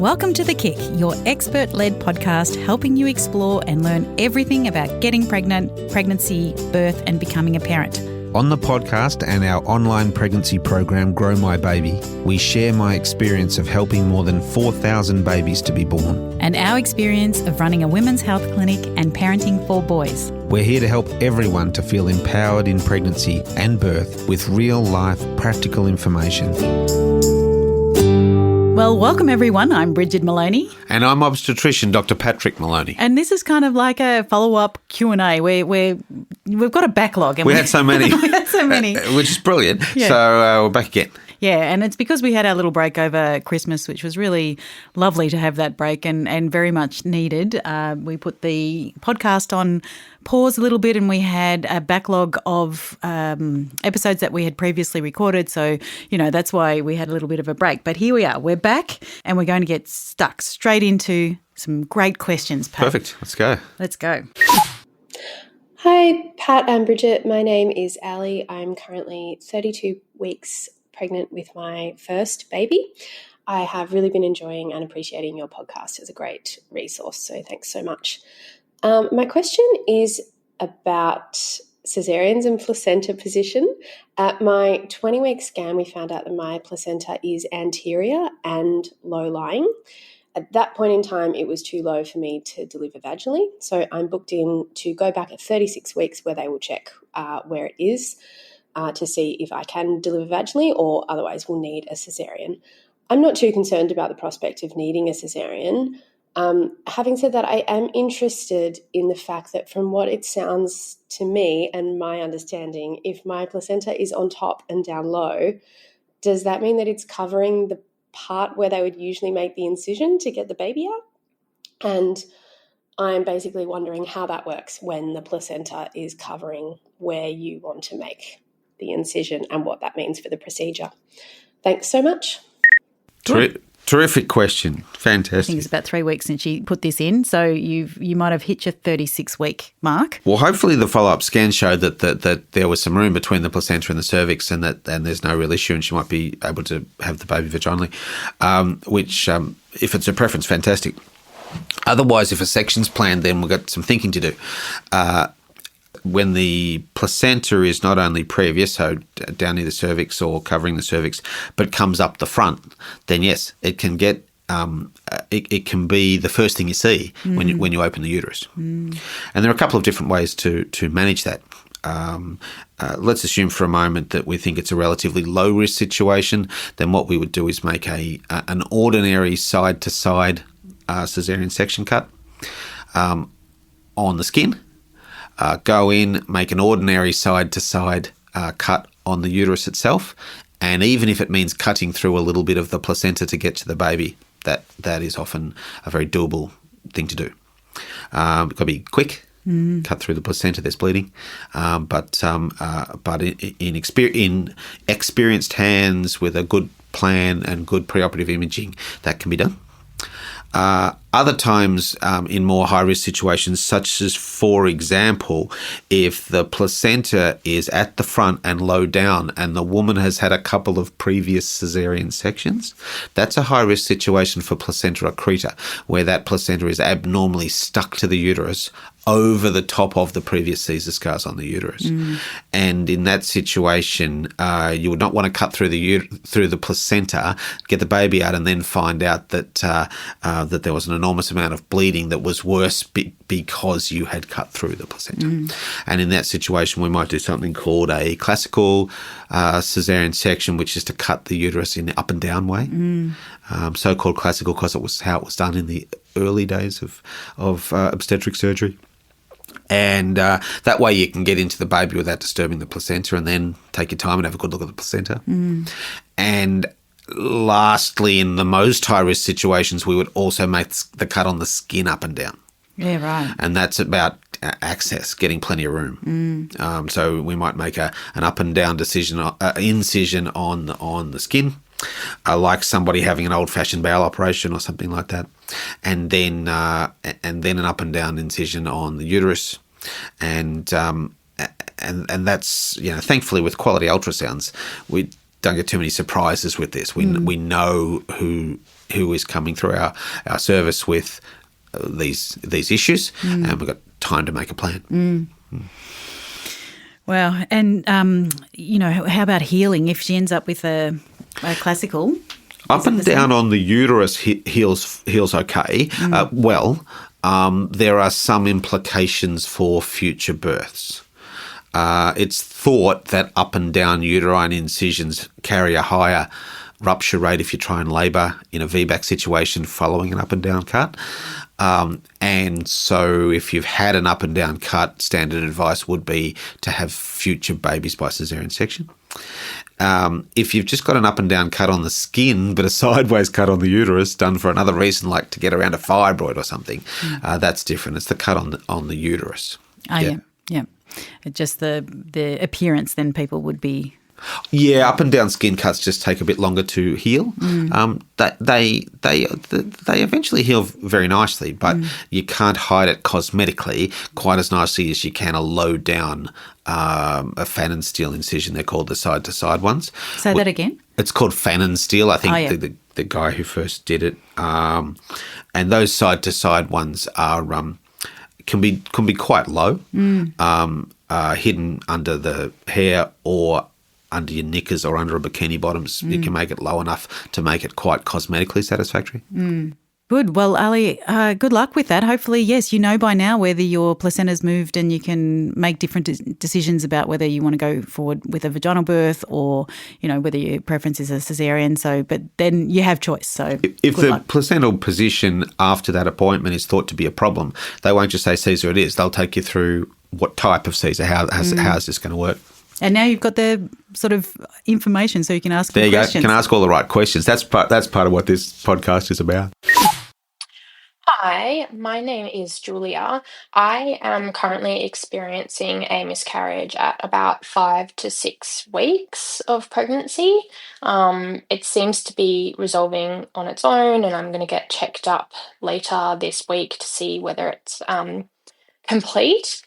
Welcome to The Kick, your expert-led podcast helping you explore and learn everything about getting pregnant, pregnancy, birth and becoming a parent. On the podcast and our online pregnancy program, Grow My Baby, we share my experience of helping more than 4,000 babies to be born. And our experience of running a women's health clinic and parenting 4 boys. We're here to help everyone to feel empowered in pregnancy and birth with real-life practical information. Well, welcome everyone. I'm Brigid Maloney. And I'm obstetrician Dr. Patrick Maloney. And this is kind of like a follow-up Q&A. We've got a backlog. And we had so many. We had so many. Which is brilliant. Yeah. So we're back again. Yeah, and it's because we had our little break over Christmas, which was really lovely to have that break and very much needed. We put the podcast on pause a little bit and we had a backlog of episodes that we had previously recorded. So, that's why we had a little bit of a break. But here we are. We're back and we're going to get stuck straight into some great questions, Pat. Perfect. Let's go. Let's go. Hi, Pat and Brigid. My name is Ali. I'm currently 32 weeks pregnant with my first baby. I have really been enjoying and appreciating your podcast as a great resource, so thanks so much. My question is about cesareans and placenta position. At my 20-week scan, we found out that my placenta is anterior and low-lying. At that point in time, it was too low for me to deliver vaginally, so I'm booked in to go back at 36 weeks where they will check where it is to see if I can deliver vaginally or otherwise will need a cesarean. I'm not too concerned about the prospect of needing a cesarean. Having said that, I am interested in the fact that from what it sounds to me and my understanding, if my placenta is on top and down low, does that mean that it's covering the part where they would usually make the incision to get the baby out? And I'm basically wondering how that works when the placenta is covering where you want to make the incision and what that means for the procedure. Thanks so much. Terrific question. Fantastic. I think it's about 3 weeks since she put this in, so you might have hit your 36-week mark. Well, hopefully the follow-up scan showed that there was some room between the placenta and the cervix and there's no real issue and she might be able to have the baby vaginally, which, if it's a preference, fantastic. Otherwise, if a section's planned, then we've got some thinking to do. When the placenta is not only previous, so down near the cervix or covering the cervix, but comes up the front, then yes, it can get it can be the first thing you see when you open the uterus. And there are a couple of different ways to manage that. Let's assume for a moment that we think it's a relatively low risk situation. Then what we would do is make an ordinary side to side cesarean section cut on the skin. Go in, make an ordinary side-to-side cut on the uterus itself, and even if it means cutting through a little bit of the placenta to get to the baby, that is often a very doable thing to do. It's got to be quick. Cut through the placenta, there's bleeding, but in experienced hands with a good plan and good preoperative imaging, that can be done. Other times in more high-risk situations, such as, for example, if the placenta is at the front and low down and the woman has had a couple of previous cesarean sections, that's a high-risk situation for placenta accreta, where that placenta is abnormally stuck to the uterus over the top of the previous Caesar scars on the uterus. And in that situation, you would not want to cut through the placenta, get the baby out, and then find out that there was an enormous amount of bleeding that was worse because you had cut through the placenta. And in that situation, we might do something called a classical cesarean section, which is to cut the uterus in the up and down way. So-called classical because it was how it was done in the early days of obstetric surgery. And that way you can get into the baby without disturbing the placenta and then take your time and have a good look at the placenta. And lastly, in the most high-risk situations, we would also make the cut on the skin up and down. Yeah, right. And that's about access, getting plenty of room. So we might make an up and down incision on the skin, like somebody having an old-fashioned bowel operation or something like that, and then an up and down incision on the uterus, and that's thankfully with quality ultrasounds don't get too many surprises with this. We know who is coming through our service with these issues, and we've got time to make a plan. Wow. And, how about healing if she ends up with a classical? Up and down on the uterus heals okay. There are some implications for future births. It's thought that up and down uterine incisions carry a higher rupture rate if you try and labour in a VBAC situation following an up and down cut. And so if you've had an up and down cut, standard advice would be to have future babies by caesarean section. If you've just got an up and down cut on the skin, but a sideways cut on the uterus done for another reason, like to get around a fibroid or something, that's different. It's the cut on the uterus. Yeah. Just the appearance, then people would be. Yeah, up and down skin cuts just take a bit longer to heal. They eventually heal very nicely, but you can't hide it cosmetically quite as nicely as you can a low down a Fannin steel incision. They're called the side to side ones. Say that again. It's called Fannin steel. I think the guy who first did it, and those side to side ones are can be quite low, hidden under the hair or under your knickers or under a bikini bottoms. You can make it low enough to make it quite cosmetically satisfactory. Good. Well, Ali, good luck with that. Hopefully, yes, you know by now whether your placenta's moved and you can make different decisions about whether you want to go forward with a vaginal birth or, whether your preference is a caesarean. So, but then you have choice. So if the placental position after that appointment is thought to be a problem, they won't just say Caesar it is. They'll take you through what type of Caesar, how is this going to work. And now you've got the sort of information so you can ask questions. There you go. You can ask all the right questions. That's part of what this podcast is about. Hi, my name is Julia. I am currently experiencing a miscarriage at about 5 to 6 weeks of pregnancy. It seems to be resolving on its own, and I'm going to get checked up later this week to see whether it's complete.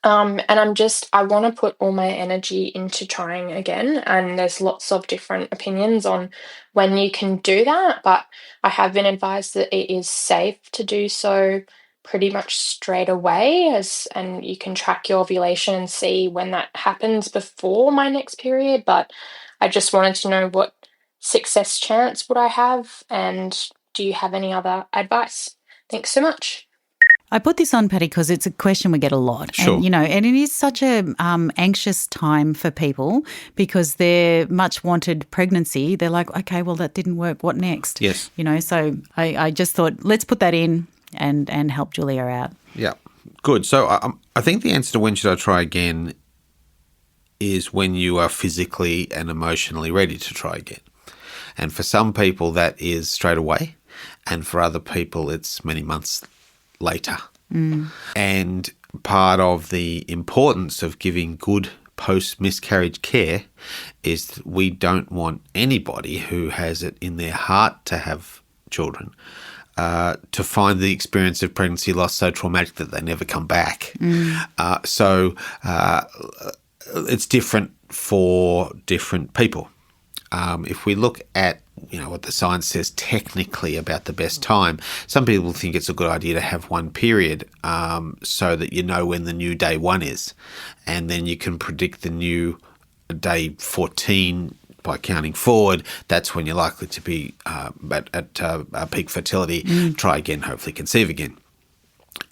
And I want to put all my energy into trying again. And there's lots of different opinions on when you can do that. But I have been advised that it is safe to do so pretty much straight away, and you can track your ovulation and see when that happens before my next period. But I just wanted to know what success chance would I have, and do you have any other advice? Thanks so much. I put this on, Patty, because it's a question we get a lot. Sure. And, and it is such a anxious time for people because their much wanted pregnancy, they're like, okay, well, that didn't work. What next? Yes. So I just thought, let's put that in and help Julia out. Yeah. Good. So I think the answer to when should I try again is when you are physically and emotionally ready to try again. And for some people, that is straight away. And for other people, it's many months later. And part of the importance of giving good post-miscarriage care is that we don't want anybody who has it in their heart to have children to find the experience of pregnancy loss so traumatic that they never come back. So it's different for different people. If we look at what the science says technically about the best time, some people think it's a good idea to have one period so that you know when the new day 1 is, and then you can predict the new day 14 by counting forward. That's when you're likely to be at peak fertility. Try again, hopefully conceive again.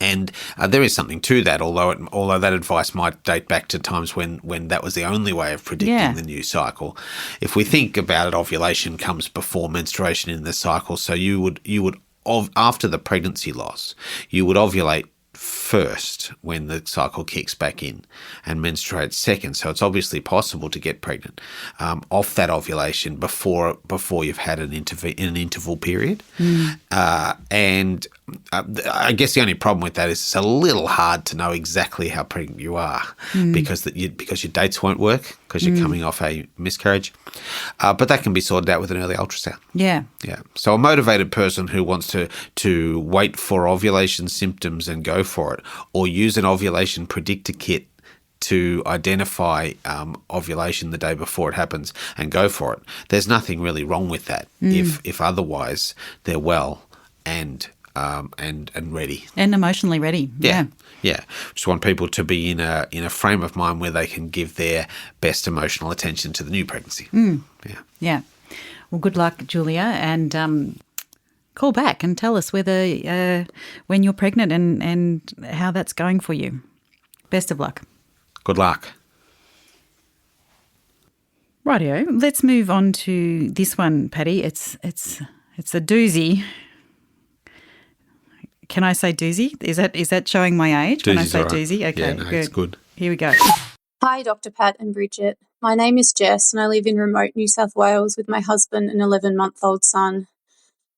And there is something to that, although that advice might date back to times when that was the only way of predicting the new cycle. If we think about it, ovulation comes before menstruation in the cycle. So you would after the pregnancy loss, you would ovulate first when the cycle kicks back in and menstruate second. So it's obviously possible to get pregnant off that ovulation before you've had an interval period. And I guess the only problem with that is it's a little hard to know exactly how pregnant you are because your dates won't work because you're coming off a miscarriage. But that can be sorted out with an early ultrasound. Yeah. Yeah. So a motivated person who wants to wait for ovulation symptoms and go for it, or use an ovulation predictor kit to identify ovulation the day before it happens and go for it. There's nothing really wrong with that if otherwise they're well and ready And emotionally ready. Yeah. Yeah. Just want people to be in a frame of mind where they can give their best emotional attention to the new pregnancy. Yeah. Well, good luck, Julia, and call back and tell us whether when you're pregnant and how that's going for you. Best of luck. Good luck. Rightio. Let's move on to this one, Patty. It's a doozy. Can I say doozy? Is that showing my age when I Doozy's say all right. doozy? Okay, Yeah, no, it's good. Here we go. Hi, Dr. Pat and Brigid. My name is Jess and I live in remote New South Wales with my husband and 11-month-old son.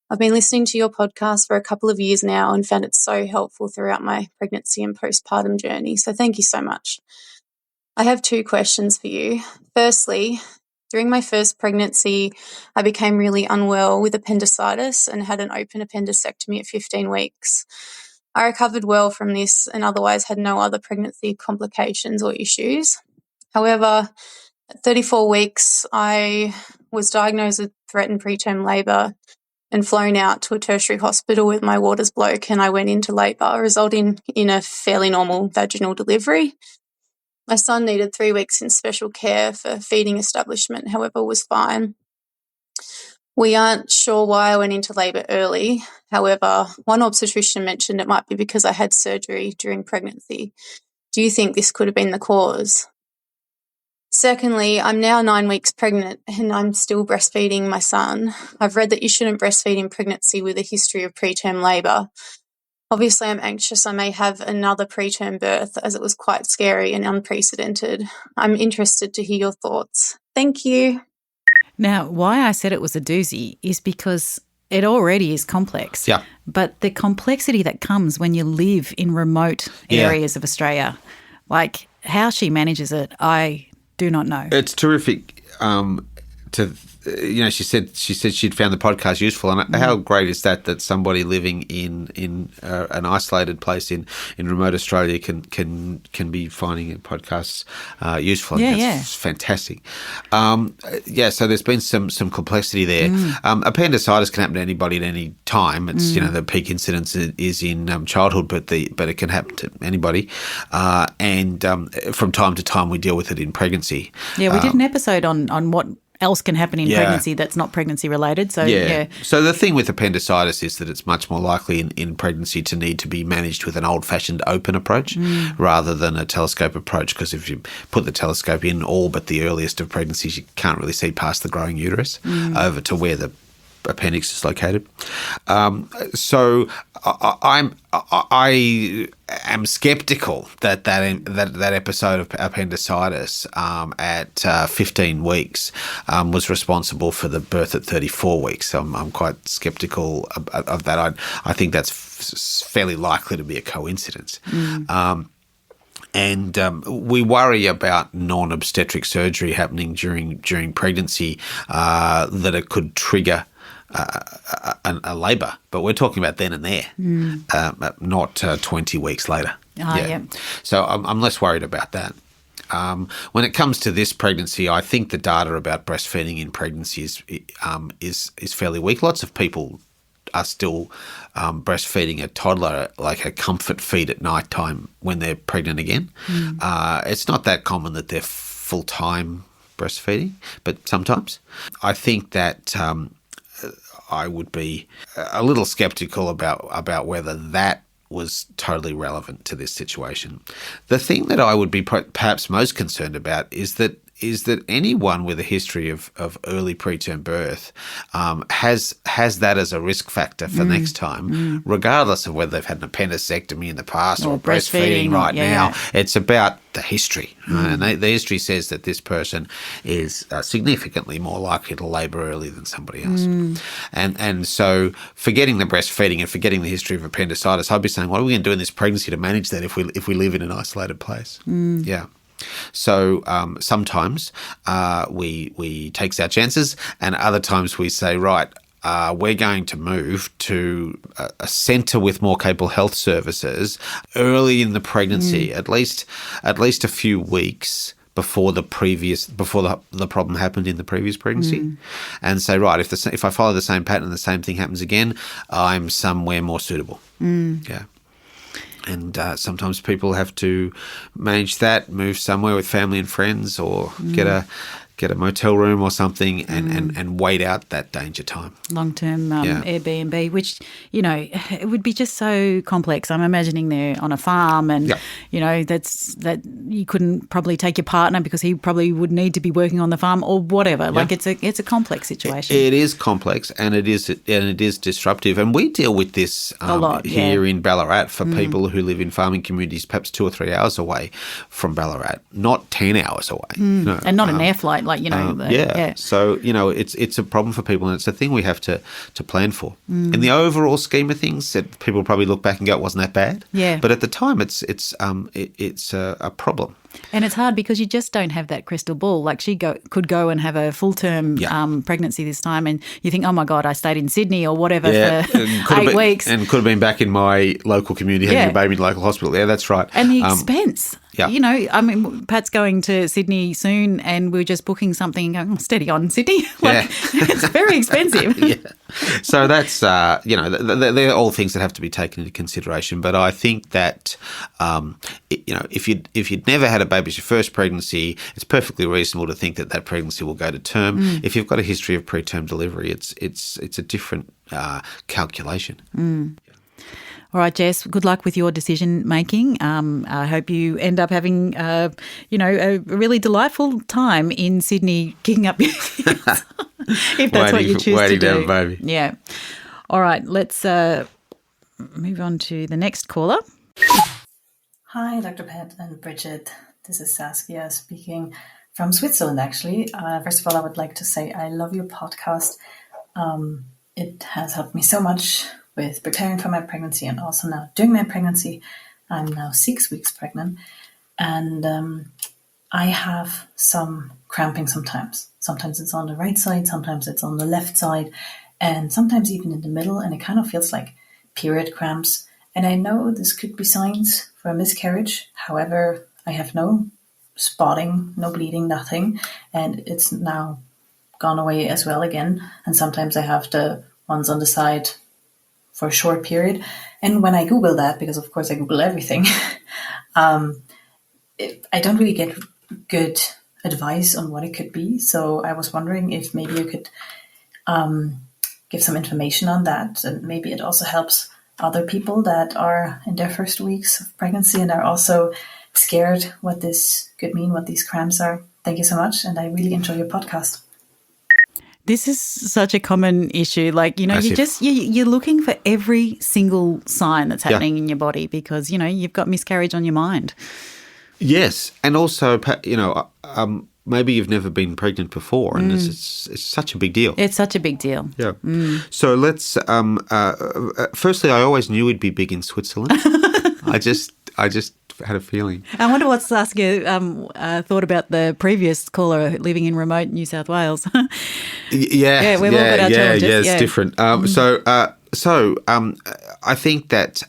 I've been listening to your podcast for a couple of years now and found it so helpful throughout my pregnancy and postpartum journey, so thank you so much. I have 2 questions for you. Firstly, during my first pregnancy, I became really unwell with appendicitis and had an open appendectomy at 15 weeks. I recovered well from this and otherwise had no other pregnancy complications or issues. However, at 34 weeks, I was diagnosed with threatened preterm labour and flown out to a tertiary hospital with my waters bloke, and I went into labour, resulting in a fairly normal vaginal delivery. My son needed 3 weeks in special care for feeding establishment, however, was fine. We aren't sure why I went into labour early. However, one obstetrician mentioned it might be because I had surgery during pregnancy. Do you think this could have been the cause? Secondly, I'm now 9 weeks pregnant and I'm still breastfeeding my son. I've read that you shouldn't breastfeed in pregnancy with a history of preterm labour. Obviously, I'm anxious I may have another preterm birth as it was quite scary and unprecedented. I'm interested to hear your thoughts. Thank you. Now, why I said it was a doozy is because it already is complex. Yeah. But the complexity that comes when you live in remote areas of Australia, like how she manages it, I do not know. It's terrific. She said she'd found the podcast useful, and how great is that somebody living in an isolated place in remote Australia can be finding podcasts useful. That's fantastic. So there's been some complexity there. Appendicitis can happen to anybody at any time. It's the peak incidence is in childhood, but it can happen to anybody. And from time to time we deal with it in pregnancy. Yeah, we did an episode on what else can happen in pregnancy that's not pregnancy related. So So the thing with appendicitis is that it's much more likely in pregnancy to need to be managed with an old-fashioned open approach rather than a telescope approach, because if you put the telescope in all but the earliest of pregnancies, you can't really see past the growing uterus over to where the appendix is located. So I am sceptical that episode of appendicitis at 15 weeks was responsible for the birth at 34 weeks. So I'm quite sceptical of that. I think that's fairly likely to be a coincidence. And we worry about non-obstetric surgery happening during pregnancy, that it could trigger a labour, but we're talking about then and there, not 20 weeks later. So I'm less worried about that. When it comes to this pregnancy, I think the data about breastfeeding in pregnancy is fairly weak. Lots of people are still breastfeeding a toddler like a comfort feed at night time when they're pregnant again. It's not that common that they're full-time breastfeeding, but sometimes. I think that I would be a little sceptical about whether that was totally relevant to this situation. The thing that I would be perhaps most concerned about is that anyone with a history of early preterm birth has that as a risk factor for next time, regardless of whether they've had an appendicectomy in the past or breastfeeding right now. It's about the history. And the history says that this person is significantly more likely to labour early than somebody else. And so forgetting the breastfeeding and forgetting the history of appendicitis, I'd be saying, what are we going to do in this pregnancy to manage that if we live in an isolated place? So sometimes we take our chances, and other times we say, right, we're going to move to a centre with more capable health services early in the pregnancy, at least a few weeks before the problem happened in the previous pregnancy, and say, right, if I follow the same pattern and the same thing happens again, I'm somewhere more suitable. Yeah. And sometimes people have to manage that, move somewhere with family and friends, or get a motel room or something, and wait out that danger time. Long-term Airbnb, which, it would be just so complex. I'm imagining they're on a farm and, that you couldn't probably take your partner because he probably would need to be working on the farm or whatever. Yeah. Like it's a complex situation. It is complex and it is disruptive. And we deal with this a lot here in Ballarat for people who live in farming communities perhaps 2 or 3 hours away from Ballarat, not 10 hours away. And not an air flight. So, it's a problem for people, and it's a thing we have to plan for. In the overall scheme of things, people probably look back and go, it wasn't that bad. Yeah. But at the time, it's a problem. And it's hard because you just don't have that crystal ball. Like she could go and have a full-term pregnancy this time, and you think, oh, my God, I stayed in Sydney or whatever for 8 weeks. And could have been back in my local community having a baby in the local hospital. Yeah, that's right. And the expense. Yeah. Pat's going to Sydney soon and we're just booking something and going, steady on, Sydney. It's very expensive. Yeah. So that's, they're all things that have to be taken into consideration. But I think that, if you'd never had a baby as your first pregnancy, it's perfectly reasonable to think that pregnancy will go to term. If you've got a history of preterm delivery, it's a different calculation. All right, Jess, good luck with your decision making. I hope you end up having, a really delightful time in Sydney kicking up your heels, if that's what you choose to do. Waiting to have a baby. Yeah. All right, let's move on to the next caller. Hi, Dr. Pat and Brigid. This is Saskia speaking from Switzerland, actually. First of all, I would like to say I love your podcast. It has helped me so much with preparing for my pregnancy and also now during my pregnancy. I'm now 6 weeks pregnant, and I have some cramping sometimes. Sometimes it's on the right side, sometimes it's on the left side, and sometimes even in the middle, and it kind of feels like period cramps. And I know this could be signs for a miscarriage. However, I have no spotting, no bleeding, nothing, and it's now gone away as well again. And sometimes I have the ones on the side for a short period. And when I Google that, because of course I Google everything, I don't really get good advice on what it could be. So I was wondering if maybe you could give some information on that. And maybe it also helps other people that are in their first weeks of pregnancy and are also scared what this could mean, what these cramps are. Thank you so much. And I really enjoy your podcast. This is such a common issue. Like, you're looking for every single sign that's happening in your body because, you've got miscarriage on your mind. Yes. And also, maybe you've never been pregnant before and it's such a big deal. It's such a big deal. Yeah. So let's, firstly, I always knew it'd be big in Switzerland. I just had a feeling. I wonder what Saskia thought about the previous caller living in remote New South Wales. We've all got our challenges. It's different. So I think that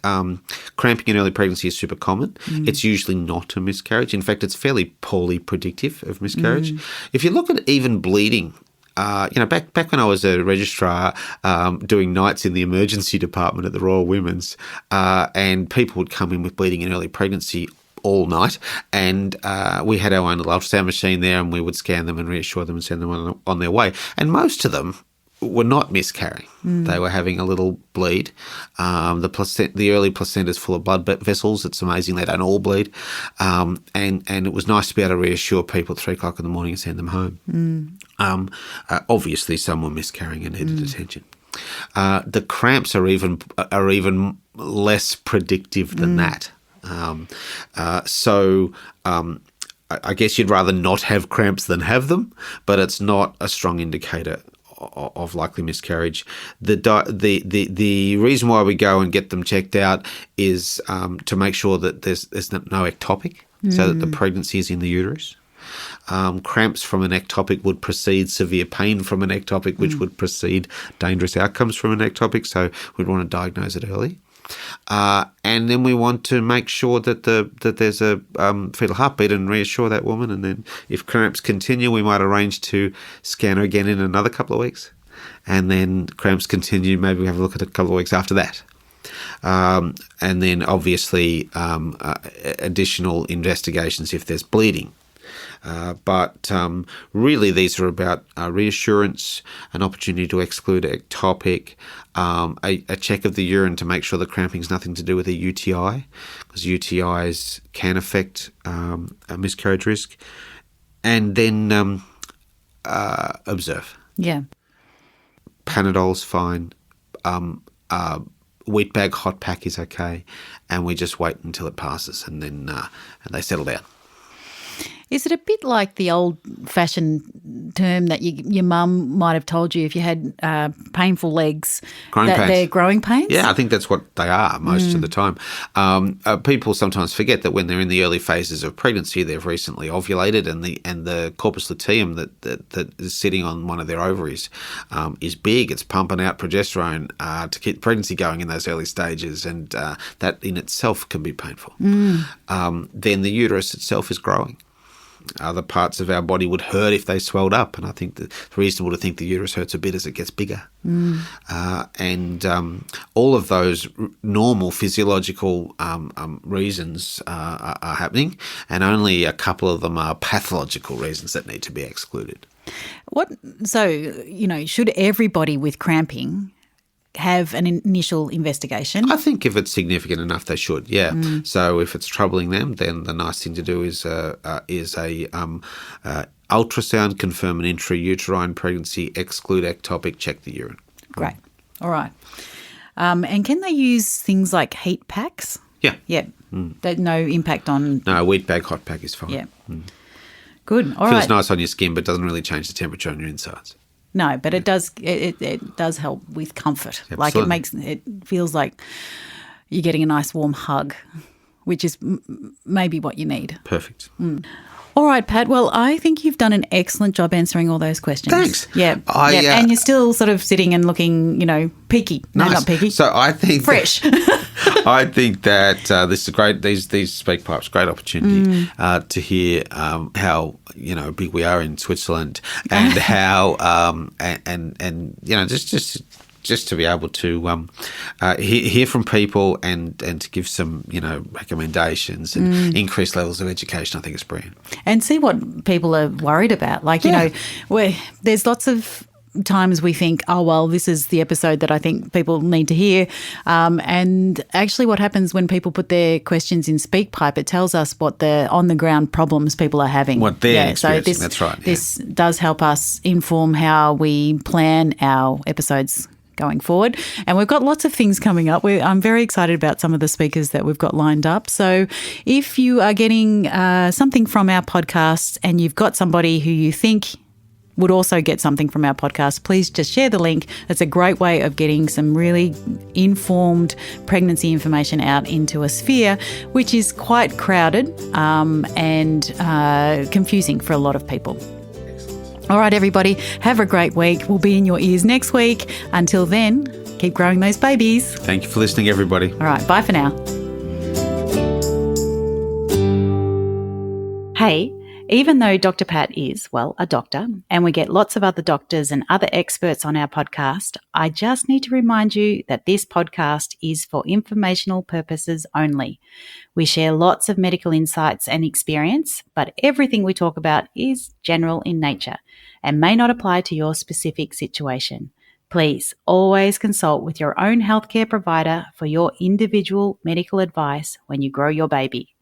cramping in early pregnancy is super common. It's usually not a miscarriage. In fact, it's fairly poorly predictive of miscarriage. If you look at even bleeding, back when I was a registrar doing nights in the emergency department at the Royal Women's, and people would come in with bleeding in early pregnancy all night, and we had our own little ultrasound machine there, and we would scan them and reassure them and send them on their way. And most of them were not miscarrying. They were having a little bleed. The early placenta is full of blood vessels. It's amazing they don't all bleed. And it was nice to be able to reassure people at 3 o'clock in the morning and send them home. Obviously, some were miscarrying and needed attention. The cramps are even less predictive than that. I guess you'd rather not have cramps than have them, but it's not a strong indicator of likely miscarriage. The reason why we go and get them checked out is to make sure that there's no ectopic, so that the pregnancy is in the uterus. Cramps from an ectopic would precede severe pain from an ectopic, which would precede dangerous outcomes from an ectopic. So we'd want to diagnose it early. And then we want to make sure that there's a fetal heartbeat and reassure that woman. And then if cramps continue, we might arrange to scan her again in another couple of weeks. And then cramps continue, maybe we have a look at a couple of weeks after that. And then obviously additional investigations if there's bleeding. But really these are about reassurance, an opportunity to exclude ectopic, a check of the urine to make sure the cramping is nothing to do with a UTI, because UTIs can affect a miscarriage risk, and then observe. Yeah. Panadol's fine. Wheat bag hot pack is okay, and we just wait until it passes, and then and they settle down. Is it a bit like the old-fashioned term that your mum might have told you if you had painful legs, Growing pains. they're growing pains? Yeah, I think that's what they are most of the time. People sometimes forget that when they're in the early phases of pregnancy, they've recently ovulated, and the corpus luteum that is sitting on one of their ovaries is big. It's pumping out progesterone to keep pregnancy going in those early stages, and that in itself can be painful. Then the uterus itself is growing. Other parts of our body would hurt if they swelled up, and I think that it's reasonable to think the uterus hurts a bit as it gets bigger. And all of those normal physiological reasons are happening, and only a couple of them are pathological reasons that need to be excluded. So, should everybody with cramping have an initial investigation? I think if it's significant enough, they should. Yeah. So if it's troubling them, then the nice thing to do is a ultrasound, confirm an intrauterine pregnancy, exclude ectopic, check the urine. Great. All right. And can they use things like heat packs? Yeah. Yeah. There's no impact on. No, a wheat bag hot pack is fine. Yeah. Good. All Feels right. nice on your skin, but doesn't really change the temperature on your insides. No, but it does. It does help with comfort. Absolutely. Like it feels like you're getting a nice warm hug, which is maybe what you need. Perfect. All right, Pat. Well, I think you've done an excellent job answering all those questions. Thanks. Yeah. And you're still sort of sitting and looking, peaky. No, Nice. not peaky. So I think fresh. I think that this is great. These speak pipes, great opportunity to hear how big we are in Switzerland, and how just to be able to hear from people and to give some recommendations and increased levels of education. I think it's brilliant. And see what people are worried about. Like there's lots of times we think, oh, well, this is the episode that I think people need to hear. And actually what happens when people put their questions in SpeakPipe, it tells us what the on-the-ground problems people are having. What they're experiencing, that's right. This does help us inform how we plan our episodes going forward. And we've got lots of things coming up. I'm very excited about some of the speakers that we've got lined up. So if you are getting something from our podcast and you've got somebody who you think would also get something from our podcast, please just share the link. It's a great way of getting some really informed pregnancy information out into a sphere, which is quite crowded and confusing for a lot of people. All right, everybody, have a great week. We'll be in your ears next week. Until then, keep growing those babies. Thank you for listening, everybody. All right, bye for now. Hey. Even though Dr. Pat is, a doctor, and we get lots of other doctors and other experts on our podcast, I just need to remind you that this podcast is for informational purposes only. We share lots of medical insights and experience, but everything we talk about is general in nature and may not apply to your specific situation. Please always consult with your own healthcare provider for your individual medical advice when you grow your baby.